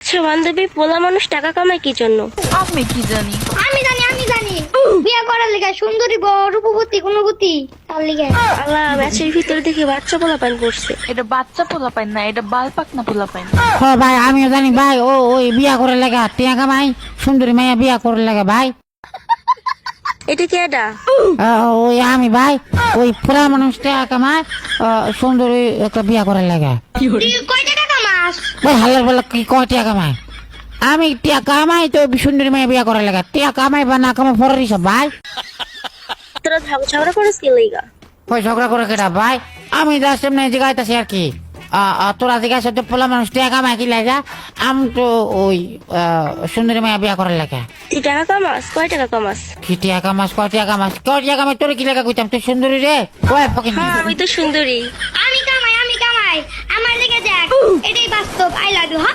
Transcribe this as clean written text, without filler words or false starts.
আচ্ছা বান্ধবী, পোলা মানুষ টাকা কামায় কি জন্য? আমি কি জানি। আমি জানি বিয়া করার লিগা সুন্দরী বউ রূপবতী গুণবতী তার লিগা। আল্লাহ, ম্যাচের ভিতরে দেখে বাচ্চা পোলা পান পড়ছে। এটা বাচ্চা পোলা পাই না, এটা বাল পাকনা পোলা পাই না। ভাই আমিও জানি ভাই, ওই বিয়া করে লাগা টিয়া কামাই, সুন্দরী মাইয়া বিয়া করে লাগা ভাই। এটা কি এটা? ওই আমি ভাই, ওই পুরা মানুষ টিয়া কামাই, সুন্দরী একটা বিয়া করে লাগা। তুই কয় টাকা কামাস? ভাই হালার বেলা কি কয় টিয়া কামাই? আমি টিয়া কামাই তো সুন্দরী মাইয়া বিয়া করে লাগা। টিয়া কামাই বা না কামাই পরেরই সব ভাই। তোরা ঝগড়া করিস কি লইগা? ওই ঝগড়া করে কেটা ভাই? আমি জাস্ট এমনি জিগাইতেছি আর কি। তোরা জিজ্ঞাসা তো পোলা মানুষ টিয়া কামাই কি লাগা? আমি তো ওই সুন্দরী মাইয়া বিয়া করার লাগা। তুই টাকা কামাস? কয় টাকা কামাস? কি টিয়া কামাস? কয় টিয়া কামাস? কয় টিয়া কামাই? তোর কি লাগা কইতাম? তুই সুন্দরী রে, ওই ফকির। হ্যাঁ, আমি তো সুন্দরী। আমি কামাই আমার লিগে যাক, এটাই বাস্তব। I love you. হ্যাঁ।